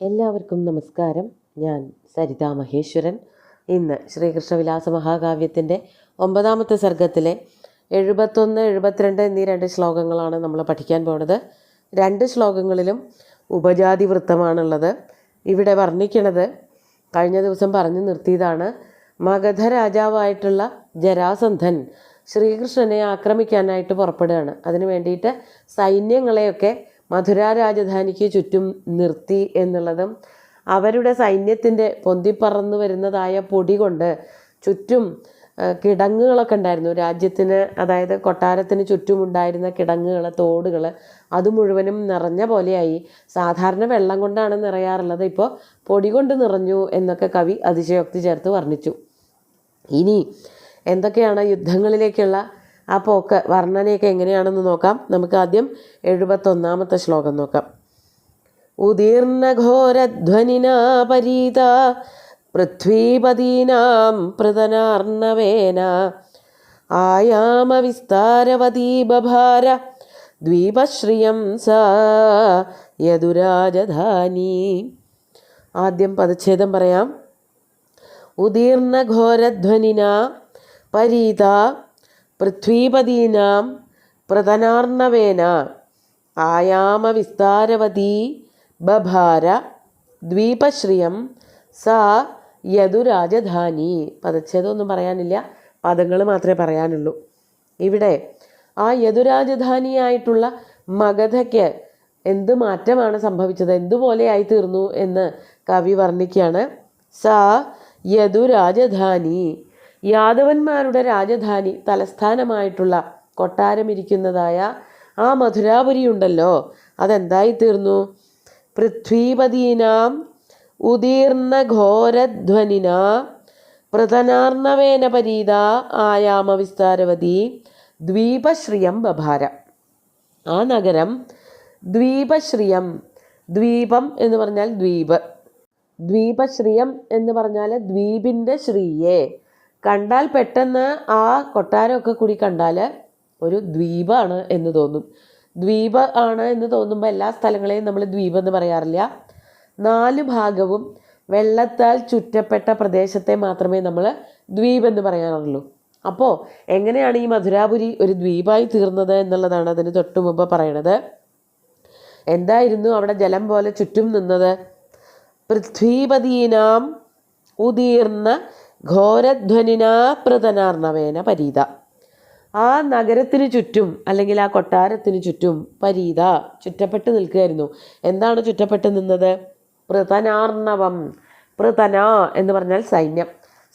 എല്ലാവർക്കും നമസ്കാരം. ഞാൻ സരിതാ മഹേശ്വരൻ. ഇന്ന് ശ്രീകൃഷ്ണവിലാസ മഹാകാവ്യത്തിൻ്റെ 9ാമത്തെ സർഗത്തിലെ 71, 72 എന്നീ 2 ശ്ലോകങ്ങളാണ് നമ്മൾ പഠിക്കാൻ പോകുന്നത്. 2 ശ്ലോകങ്ങളിലും ഉപജാതി വൃത്തമാണുള്ളത്. ഇവിടെ വർണ്ണിക്കണത് കഴിഞ്ഞ ദിവസം പറഞ്ഞു നിർത്തിയതാണ്. മഗധ രാജാവായിട്ടുള്ള ജരാസന്ധൻ ശ്രീകൃഷ്ണനെ ആക്രമിക്കാനായിട്ട് പുറപ്പെടുകയാണ്. അതിനു വേണ്ടിയിട്ട് സൈന്യങ്ങളെയൊക്കെ മധുര രാജധാനിക്ക് ചുറ്റും നിർത്തി എന്നുള്ളതും അവരുടെ സൈന്യത്തിൻ്റെ പൊന്തിപ്പറന്നു വരുന്നതായ പൊടി കൊണ്ട് ചുറ്റും കിടങ്ങുകളൊക്കെ ഉണ്ടായിരുന്നു. രാജ്യത്തിന്, അതായത് കൊട്ടാരത്തിന് ചുറ്റുമുണ്ടായിരുന്ന കിടങ്ങുകൾ, തോടുകൾ, അത് മുഴുവനും നിറഞ്ഞ പോലെയായി. സാധാരണ വെള്ളം കൊണ്ടാണ് നിറയാറുള്ളത്, ഇപ്പോൾ പൊടി കൊണ്ട് നിറഞ്ഞു എന്നൊക്കെ കവി അതിശയോക്തി ചേർത്ത് വർണ്ണിച്ചു. ഇനി എന്തൊക്കെയാണ് യുദ്ധങ്ങളിലേക്കുള്ള ആ പോക്ക്, വർണ്ണനയൊക്കെ എങ്ങനെയാണെന്ന് നോക്കാം. നമുക്ക് ആദ്യം 71ാമത്തെ ശ്ലോകം നോക്കാം. ഉദീർണഘോരധ്വനിനാ പരീത പൃഥ്വീപതീനാം പ്രതനാർണവേന ആയാമ വിസ്താരവതീ ബഭാര ദ്വീപശ്രിയം സാ യദുരാജധാനി. ആദ്യം പദച്ഛേദം പറയാം. ഉദീർണഘോരധ്വനിനാ പരീത പൃഥ്വീപതീനാം പ്രതനാർണവേന ആയാമ വിസ്താരവതീ ബഭാര ദ്വീപശ്രിയം സാ യദുരാജധാനി. പദച്ഛേദമൊന്നും പറയാനില്ല, പദങ്ങൾ മാത്രമേ പറയാനുള്ളൂ. ഇവിടെ ആ യദുരാജധാനിയായിട്ടുള്ള മഗധയ്ക്ക് എന്ത് മാറ്റമാണ് സംഭവിച്ചത്, എന്തുപോലെയായി തീർന്നു എന്ന് കവി വർണ്ണിക്കുകയാണ്. സാ യദുരാജധാനി, യാദവന്മാരുടെ രാജധാനി, തലസ്ഥാനമായിട്ടുള്ള കൊട്ടാരമിരിക്കുന്നതായ ആ മധുരാപുരി ഉണ്ടല്ലോ, അതെന്തായി തീർന്നു? പൃഥ്വീപതീനാം ഉദീർണഘോരധ്വനിന പ്രതനാർണവേന പരീത ആയാമ വിസ്താരവതി ദ്വീപശ്രിയം ബഭാര. ആ നഗരം ദ്വീപശ്രിയം, ദ്വീപം എന്ന് പറഞ്ഞാൽ ദ്വീപ്, ദ്വീപശ്രിയം എന്ന് പറഞ്ഞാൽ ദ്വീപിൻ്റെ ശ്രീയെ. കണ്ടാൽ പെട്ടെന്ന് ആ കൊട്ടാരമൊക്കെ കൂടി കണ്ടാൽ ഒരു ദ്വീപാണ് എന്ന് തോന്നും. ദ്വീപ് ആണ് എന്ന് തോന്നുമ്പോൾ എല്ലാ സ്ഥലങ്ങളെയും നമ്മൾ ദ്വീപ് എന്ന് പറയാറില്ല. 4 ഭാഗവും വെള്ളത്താൽ ചുറ്റപ്പെട്ട പ്രദേശത്തെ മാത്രമേ നമ്മൾ ദ്വീപ് എന്ന് പറയാറുള്ളൂ. അപ്പോൾ എങ്ങനെയാണ് ഈ മധുരാപുരി ഒരു ദ്വീപായി തീർന്നത് എന്നുള്ളതാണ് അതിന് തൊട്ടു മുമ്പ് പറയണത്. എന്തായിരുന്നു അവിടെ ജലം പോലെ ചുറ്റും നിന്നത്? പൃഥ്വീപതീനാം ഉദീർണ ഘോരധ്വനിനാ പ്രതനാർണവേന പരീത. ആ നഗരത്തിന് ചുറ്റും, അല്ലെങ്കിൽ ആ കൊട്ടാരത്തിന് ചുറ്റും പരീത, ചുറ്റപ്പെട്ട് നിൽക്കുകയായിരുന്നു. എന്താണ് ചുറ്റപ്പെട്ട് നിന്നത്? പ്രതനാർണവം. പ്രതന എന്ന് പറഞ്ഞാൽ സൈന്യം,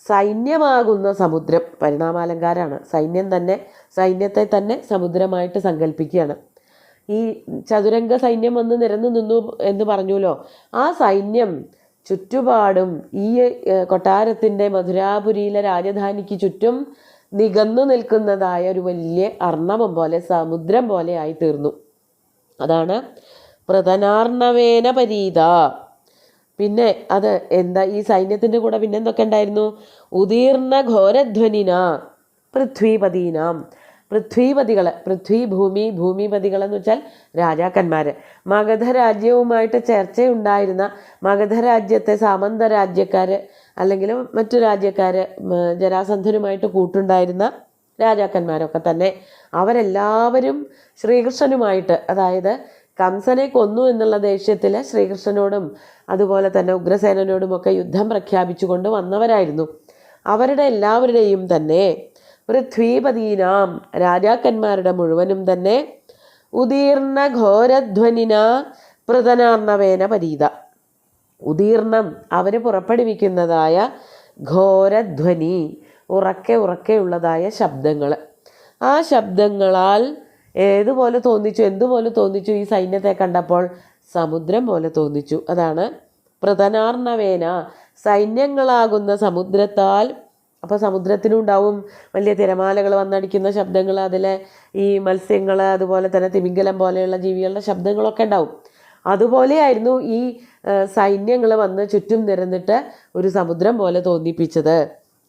സൈന്യമാകുന്ന സമുദ്രം. പരിണാമാലങ്കാരമാണ്. സൈന്യത്തെ തന്നെ സമുദ്രമായിട്ട് സങ്കല്പിക്കുകയാണ്. ഈ ചതുരംഗ സൈന്യം വന്ന് നിരന്നു നിന്നു എന്ന് പറഞ്ഞുല്ലോ, ആ സൈന്യം ചുറ്റുപാടും ഈ കൊട്ടാരത്തിൻ്റെ മധുരാപുരിയിലെ രാജധാനിക്ക് ചുറ്റും നികന്നു നിൽക്കുന്നതായ ഒരു വലിയ അർണവം പോലെ, സമുദ്രം പോലെ ആയി തീർന്നു. അതാണ് പ്രതനാർണവേന പരീത. പിന്നെ അത് എന്താ, ഈ സൈന്യത്തിൻ്റെ കൂടെ പിന്നെ എന്തൊക്കെ ഉണ്ടായിരുന്നു? ഉദീർണ ഘോരധ്വനിന പൃഥ്വീപതീനാം. പൃഥ്വീപതികൾ, പൃഥ്വി ഭൂമി, ഭൂമിപതികൾ എന്ന് വെച്ചാൽ രാജാക്കന്മാർ. മഗധ രാജ്യവുമായിട്ട് ചർച്ചയുണ്ടായിരുന്ന, മഗധ രാജ്യത്തെ സാമന്ത രാജ്യക്കാർ അല്ലെങ്കിൽ മറ്റു രാജ്യക്കാർ, ജരാസന്ധനുമായിട്ട് കൂട്ടുണ്ടായിരുന്ന രാജാക്കന്മാരൊക്കെ തന്നെ, അവരെല്ലാവരും ശ്രീകൃഷ്ണനുമായിട്ട്, അതായത് കംസനെ കൊന്നു എന്നുള്ള ദേഷ്യത്തിൽ ശ്രീകൃഷ്ണനോടും അതുപോലെ തന്നെ ഉഗ്രസേനനോടുമൊക്കെ യുദ്ധം പ്രഖ്യാപിച്ചുകൊണ്ട് വന്നവരായിരുന്നു. അവരുടെ എല്ലാവരുടെയും തന്നെ പൃഥ്വീപതീനാം, രാജാക്കന്മാരുടെ മുഴുവനും തന്നെ ഉദീർണ ഘോരധ്വനിന പ്രതനാർണവേന പരീത. ഉദീർണം, അവർ പുറപ്പെടുവിക്കുന്നതായ ഘോരധ്വനി, ഉറക്കെയുള്ളതായ ശബ്ദങ്ങൾ. ആ ശബ്ദങ്ങളാൽ എന്തുപോലെ തോന്നിച്ചു ഈ സൈന്യത്തെ കണ്ടപ്പോൾ? സമുദ്രം പോലെ തോന്നിച്ചു. അതാണ് പ്രതനാർണവേന, സൈന്യങ്ങളാകുന്ന സമുദ്രത്താൽ. അപ്പോൾ സമുദ്രത്തിനും ഉണ്ടാവും വലിയ തിരമാലകൾ വന്നടിക്കുന്ന ശബ്ദങ്ങൾ, അതിലെ ഈ മത്സ്യങ്ങൾ, അതുപോലെ തന്നെ തിമിംഗലം പോലെയുള്ള ജീവികളുടെ ശബ്ദങ്ങളൊക്കെ ഉണ്ടാവും. അതുപോലെയായിരുന്നു ഈ സൈന്യങ്ങൾ വന്ന് ചുറ്റും നിരന്നിട്ട് ഒരു സമുദ്രം പോലെ തോന്നിപ്പിച്ചത്.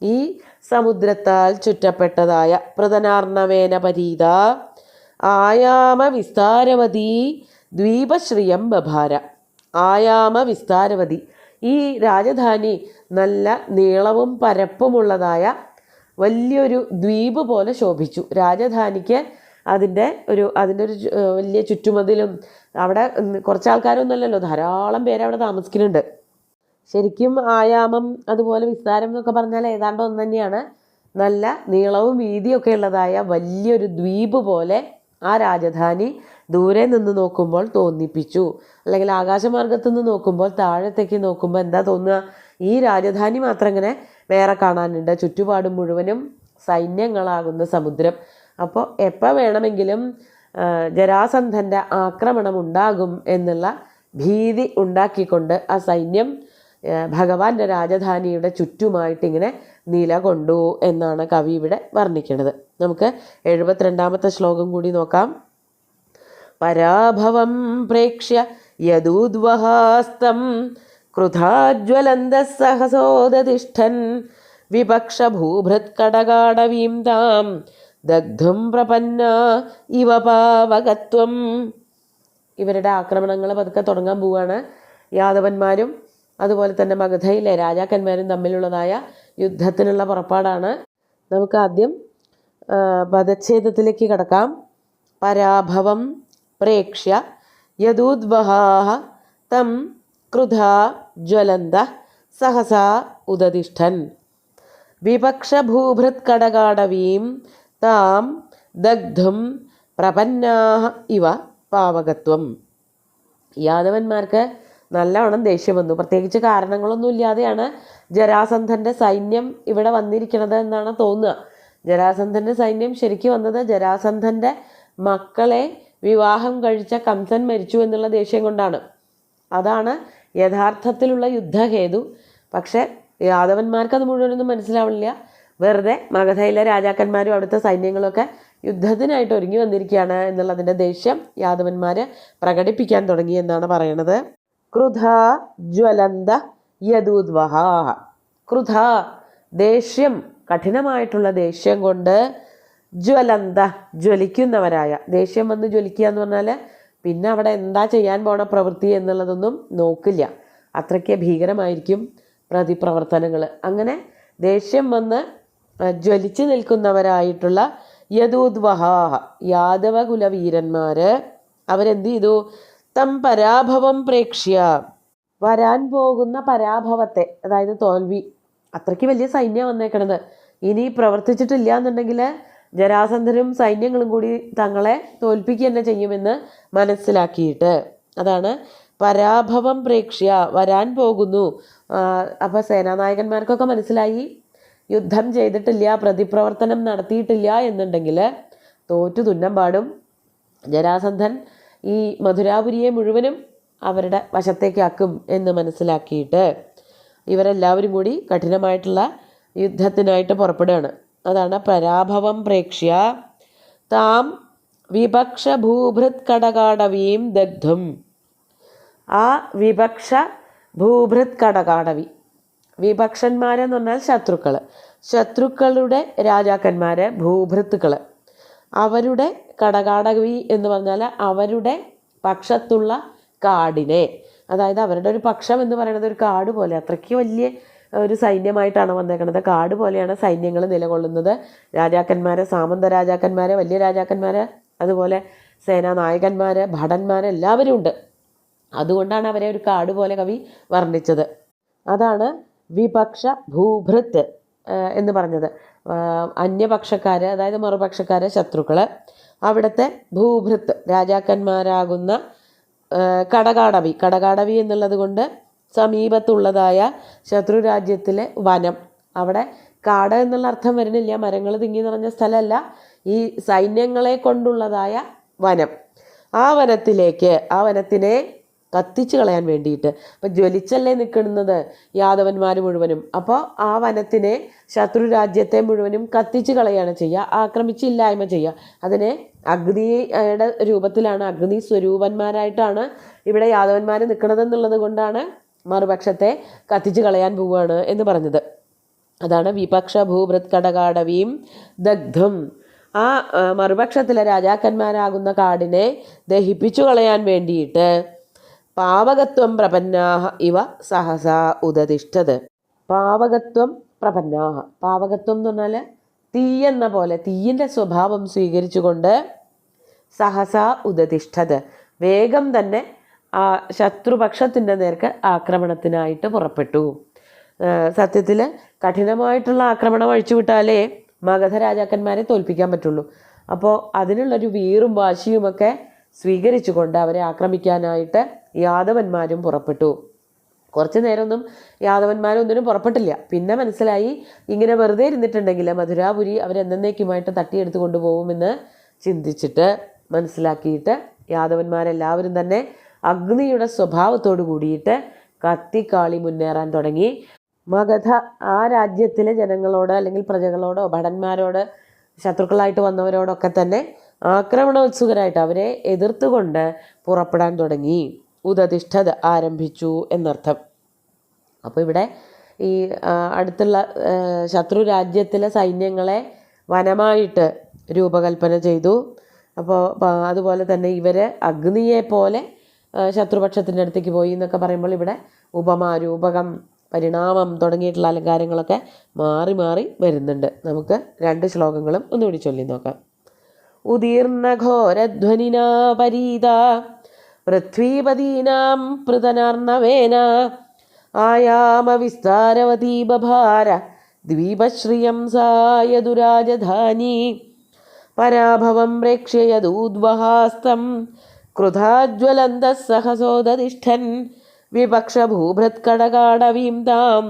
ഈ സമുദ്രത്താൽ ചുറ്റപ്പെട്ടതായ പ്രതനാർണവേന പരീത ആയാമ വിസ്താരവതീ ദ്വീപശ്രിയം ബഭാര. ആയാമ വിസ്താരവതി. ഈ രാജധാനി നല്ല നീളവും പരപ്പുമുള്ളതായ വലിയൊരു ദ്വീപ് പോലെ ശോഭിച്ചു. രാജധാനിക്ക് അതിൻ്റെ ഒരു വലിയ ചുറ്റുമതിലും അവിടെ കുറച്ച് ആൾക്കാരൊന്നുമല്ലല്ലോ, ധാരാളം പേര് അവിടെ താമസിക്കുന്നുണ്ട്. ശരിക്കും ആയാമം അതുപോലെ വിസ്താരം എന്നൊക്കെ പറഞ്ഞാൽ ഏതാണ്ട് ഒന്ന് തന്നെയാണ്. നല്ല നീളവും വീതിയൊക്കെ ഉള്ളതായ വലിയൊരു ദ്വീപ് പോലെ ആ രാജധാനി ദൂരെ നിന്ന് നോക്കുമ്പോൾ തോന്നിപ്പിച്ചു. അല്ലെങ്കിൽ ആകാശമാർഗത്ത് നിന്ന് നോക്കുമ്പോൾ താഴത്തേക്ക് നോക്കുമ്പോൾ എന്താ തോന്നുക? ഈ രാജധാനി മാത്രം ഇങ്ങനെ വേറെ കാണാനുണ്ട്. ചുറ്റുപാടും മുഴുവനും സൈന്യങ്ങളാകുന്ന സമുദ്രം. അപ്പോൾ എപ്പോൾ വേണമെങ്കിലും ജരാസന്ധൻ്റെ ആക്രമണം ഉണ്ടാകും എന്നുള്ള ഭീതി ഉണ്ടാക്കിക്കൊണ്ട് ആ സൈന്യം ഭഗവാന്റെ രാജധാനിയുടെ ചുറ്റുമായിട്ടിങ്ങനെ നിലകൊണ്ടു എന്നാണ് കവി ഇവിടെ വർണ്ണിക്കുന്നത്. നമുക്ക് 72ാമത്തെ ശ്ലോകം കൂടി നോക്കാം. പരാഭവം പ്രേക്ഷ്യ യദൂദ്വഹാസ്തം ക്രുധാജ്വലന്തഃ സഹസോദതിഷ്ഠൻ വിപക്ഷഭൂഭൃത്കടകാടവീം താം ദഗ്ധും പ്രപന്ന ഇവ പാവകത്വം. ഇവരുടെ ആക്രമണങ്ങൾ പതുക്കെ തുടങ്ങാൻ പോവുകയാണ്. യാദവന്മാരും അതുപോലെ തന്നെ മഗധയിലെ രാജാക്കന്മാരും തമ്മിലുള്ളതായ യുദ്ധത്തിനുള്ള പുറപ്പാടാണ്. നമുക്ക് ആദ്യം പദച്ഛേദത്തിലേക്ക് കടക്കാം. പരാഭവം പ്രേക്ഷ്യ യദൂദ്വഹാഃ തം ക്രുധാ ജ്വലന്തഃ സഹസാ ഉദതിഷ്ഠൻ വിപക്ഷഭൂഭൃത്കടകാടവീം താം ദഗ്ധും പ്രപന്നാഃ ഇവ പാവകത്വം. യാദവന്മാർക്ക് നല്ലവണ്ണം ദേഷ്യം വന്നു. പ്രത്യേകിച്ച് കാരണങ്ങളൊന്നും ഇല്ലാതെയാണ് ജരാസന്ധൻ്റെ സൈന്യം ഇവിടെ വന്നിരിക്കുന്നത് എന്നാണ് തോന്നുക. ജരാസന്ധൻ്റെ സൈന്യം ശരിക്കും വന്നത് ജരാസന്ധൻ്റെ മക്കളെ വിവാഹം കഴിച്ച കംസൻ മരിച്ചു എന്നുള്ള ദേഷ്യം കൊണ്ടാണ്. അതാണ് യഥാർത്ഥത്തിലുള്ള യുദ്ധഹേതു. പക്ഷേ യാദവന്മാർക്കത് മുഴുവനൊന്നും മനസ്സിലാവില്ല. വെറുതെ മഗധയിലെ രാജാക്കന്മാരും അവിടുത്തെ സൈന്യങ്ങളൊക്കെ യുദ്ധത്തിനായിട്ട് ഒരുങ്ങി വന്നിരിക്കുകയാണ് എന്നുള്ളതിൻ്റെ ദേഷ്യം യാദവന്മാർ പ്രകടിപ്പിക്കാൻ തുടങ്ങി എന്നാണ് പറയണത്. ക്രുധ ജ്വലന്ത യദൂദ്വഹാഃ. ക്രുധ ദേഷ്യം, കഠിനമായിട്ടുള്ള ദേഷ്യം കൊണ്ട്, ജ്വലന്ത ജ്വലിക്കുന്നവരായ. ദേഷ്യം വന്ന് ജ്വലിക്കുക എന്ന് പറഞ്ഞാൽ പിന്നെ അവിടെ എന്താ ചെയ്യാൻ പോണ പ്രവൃത്തി എന്നുള്ളതൊന്നും നോക്കില്ല. അത്രയ്ക്ക് ഭീകരമായിരിക്കും പ്രതിപ്രവർത്തനങ്ങൾ. അങ്ങനെ ദേഷ്യം വന്ന് ജ്വലിച്ച് നിൽക്കുന്നവരായിട്ടുള്ള യദൂദ്വഹാഃ യാദവകുല വീരന്മാർ അവരെന്ത് ചെയ്തു? തം പരാഭവം പ്രേക്ഷ്യ, വരാൻ പോകുന്ന പരാഭവത്തെ, അതായത് തോൽവി, അത്രയ്ക്ക് വലിയ സൈന്യം വന്നേക്കണത്. ഇനി പ്രവർത്തിച്ചിട്ടില്ല എന്നുണ്ടെങ്കിൽ ജരാസന്ധരും സൈന്യങ്ങളും കൂടി തങ്ങളെ തോൽപ്പിക്കുക തന്നെ ചെയ്യുമെന്ന് മനസ്സിലാക്കിയിട്ട്, അതാണ് പരാഭവം പ്രേക്ഷ്യ, വരാൻ പോകുന്നു. അപ്പോൾ സേനാനായകന്മാർക്കൊക്കെ മനസ്സിലായി യുദ്ധം ചെയ്തിട്ടില്ല, പ്രതിപ്രവർത്തനം നടത്തിയിട്ടില്ല എന്നുണ്ടെങ്കിൽ തോറ്റു തുന്നം പാടും. ജരാസന്ധൻ ഈ മധുരാപുരിയെ മുഴുവനും അവരുടെ വശത്തേക്കാക്കും എന്ന് മനസ്സിലാക്കിയിട്ട് ഇവരെല്ലാവരും കൂടി കഠിനമായിട്ടുള്ള യുദ്ധത്തിനായിട്ട് പുറപ്പെടുകയാണ്. അതാണ് പരാഭവം പ്രേക്ഷ്യ താം വിപക്ഷ ഭൂഭൃത് കടകാടവീം ദഗ്ധും. ആ വിപക്ഷ ഭൂഭൃത് കടകാടവി, വിപക്ഷന്മാരെന്ന് പറഞ്ഞാൽ ശത്രുക്കൾ, ശത്രുക്കളുടെ രാജാക്കന്മാർ, ഭൂഭൃത്തുക്കൾ, അവരുടെ കടകാടവി എന്ന് പറഞ്ഞാൽ അവരുടെ പക്ഷത്തുള്ള കാടിനെ, അതായത് അവരുടെ ഒരു പക്ഷം എന്ന് പറയുന്നത് ഒരു കാട് പോലെ, അത്രയ്ക്ക് വലിയ ഒരു സൈന്യമായിട്ടാണ് വന്നേക്കുന്നത്. കാട് പോലെയാണ് സൈന്യങ്ങൾ നിലകൊള്ളുന്നത്. രാജാക്കന്മാർ, സാമന്ത രാജാക്കന്മാർ, വലിയ രാജാക്കന്മാർ, അതുപോലെ സേനാനായകന്മാർ, ഭടന്മാർ എല്ലാവരും ഉണ്ട്. അതുകൊണ്ടാണ് അവരെ ഒരു കാട് പോലെ കവി വർണ്ണിച്ചത്. അതാണ് വിപക്ഷ ഭൂഭൃത്ത് എന്ന് പറഞ്ഞത്. അന്യപക്ഷക്കാർ, അതായത് മറുപക്ഷക്കാർ, ശത്രുക്കൾ, അവിടുത്തെ ഭൂഭൃത്ത് രാജാക്കന്മാരാകുന്ന കടകാടവി. കടകാടവി എന്നുള്ളത് കൊണ്ട് സമീപത്തുള്ളതായ ശത്രുരാജ്യത്തിലെ വനം. അവിടെ കാട് എന്നുള്ള അർത്ഥം വരുന്നില്ല, മരങ്ങൾ തിങ്ങി നിറഞ്ഞ സ്ഥലമല്ല, ഈ സൈന്യങ്ങളെ കൊണ്ടുള്ളതായ വനം. ആ വനത്തിനെ കത്തിച്ച് കളയാൻ വേണ്ടിയിട്ട്, അപ്പം ജ്വലിച്ചല്ലേ നിൽക്കുന്നത് യാദവന്മാർ മുഴുവനും. അപ്പോൾ ആ വനത്തിനെ, ശത്രുരാജ്യത്തെ മുഴുവനും കത്തിച്ച് കളയാണ് ചെയ്യുക, ആക്രമിച്ചില്ലായ്മ ചെയ്യുക. അതിനെ അഗ്നിയുടെ രൂപത്തിലാണ്, അഗ്നി സ്വരൂപന്മാരായിട്ടാണ് ഇവിടെ യാദവന്മാർ നിൽക്കണതെന്നുള്ളത് കൊണ്ടാണ് മറുപക്ഷത്തെ കത്തിച്ച് കളയാൻ പോവുകയാണ് എന്ന് പറഞ്ഞത്. അതാണ് വിപക്ഷ ഭൂഭൃത് കടകാടവീം ദഗ്ധും. ആ മറുപക്ഷത്തിലെ രാജാക്കന്മാരാകുന്ന കാടിനെ ദഹിപ്പിച്ചു കളയാൻ വേണ്ടിയിട്ട് പാവകത്വം പ്രപന്നാഹ ഇവ സഹസാ ഉദതിഷ്ഠത്. പാവകത്വം പ്രപന്നാഹ, പാവകത്വം എന്ന് പറഞ്ഞാൽ തീയെന്ന പോലെ തീയിൻ്റെ സ്വഭാവം സ്വീകരിച്ചുകൊണ്ട് സഹസാ ഉദതിഷ്ഠത്, വേഗം തന്നെ ആ ശത്രുപക്ഷത്തിൻ്റെ നേർക്ക് ആക്രമണത്തിനായിട്ട് പുറപ്പെട്ടു. സത്യത്തിൽ കഠിനമായിട്ടുള്ള ആക്രമണം അഴിച്ചുവിട്ടാലേ മഗധ രാജാക്കന്മാരെ തോൽപ്പിക്കാൻ പറ്റുള്ളൂ. അപ്പോൾ അതിനുള്ളൊരു വീറും വാശിയുമൊക്കെ സ്വീകരിച്ചുകൊണ്ട് അവരെ ആക്രമിക്കാനായിട്ട് യാദവന്മാരും പുറപ്പെട്ടു. കുറച്ച് നേരമൊന്നും യാദവന്മാരൊന്നിനും പുറപ്പെട്ടില്ല. പിന്നെ മനസ്സിലായി ഇങ്ങനെ വെറുതെ ഇരുന്നിട്ടുണ്ടെങ്കിൽ മധുരാപുരി അവരെന്നേക്കുമായിട്ട് തട്ടിയെടുത്ത് കൊണ്ടുപോകുമെന്ന് ചിന്തിച്ചിട്ട് മനസ്സിലാക്കിയിട്ട് യാദവന്മാരെല്ലാവരും തന്നെ അഗ്നിയുടെ സ്വഭാവത്തോട് കൂടിയിട്ട് കത്തിക്കാളി മുന്നേറാൻ തുടങ്ങി. മഗധ ആ രാജ്യത്തിലെ ജനങ്ങളോട് അല്ലെങ്കിൽ പ്രജകളോടോ ഭടന്മാരോട് ശത്രുക്കളായിട്ട് വന്നവരോടൊക്കെ തന്നെ ആക്രമണോത്സുകരായിട്ട് അവരെ എതിർത്തുകൊണ്ട് പുറപ്പെടാൻ തുടങ്ങി. ഉദതിഷ്ഠത് ആരംഭിച്ചു എന്നർത്ഥം. അപ്പോൾ ഇവിടെ ഈ അടുത്തുള്ള ശത്രു രാജ്യത്തിലെ സൈന്യങ്ങളെ വനമായിട്ട് രൂപകൽപ്പന ചെയ്തു. അപ്പോൾ അതുപോലെ തന്നെ ഇവർ അഗ്നിയെ പോലെ ശത്രുപക്ഷത്തിൻ്റെ അടുത്തേക്ക് പോയി എന്നൊക്കെ പറയുമ്പോൾ ഇവിടെ ഉപമ, രൂപകം, പരിണാമം തുടങ്ങിയിട്ടുള്ള അലങ്കാരങ്ങളൊക്കെ മാറി മാറി വരുന്നുണ്ട്. നമുക്ക് 2 ശ്ലോകങ്ങളും ഒന്നുകൂടി ചൊല്ലി നോക്കാം. ഉദീർണഘോരധ്വനിനാ പരീത പൃഥ്വീപതീനാം പൃതനാർണവേന ആയാമ വിസ്താരവതീ ബഭാര ദ്വീപശ്രിയം സായദുരാജധാനി പരാഭവം പ്രേക്ഷ്യയദൂദ്വഹാസ്തം ക്രുധാജ്വലന്തഃ സഹസോദതിഷ്ഠൻ വിപക്ഷഭൂഭൃത്കടകാടവീം താം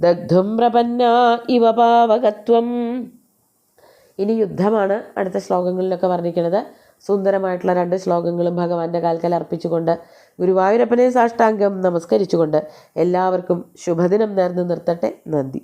ദഗ്ധും പ്രപന്ന ഇവ പാവകത്വം. ഇനി യുദ്ധമാണ് അടുത്ത ശ്ലോകങ്ങളിലൊക്കെ വർണ്ണിക്കുന്നത്. സുന്ദരമായിട്ടുള്ള 2 ശ്ലോകങ്ങളും ഭഗവാന്റെ കാൽക്കൽ അർപ്പിച്ചുകൊണ്ട് ഗുരുവായൂരപ്പനെ സാഷ്ടാംഗം നമസ്കരിച്ചുകൊണ്ട് എല്ലാവർക്കും ശുഭദിനം നേർന്നു നിർത്തട്ടെ. നന്ദി.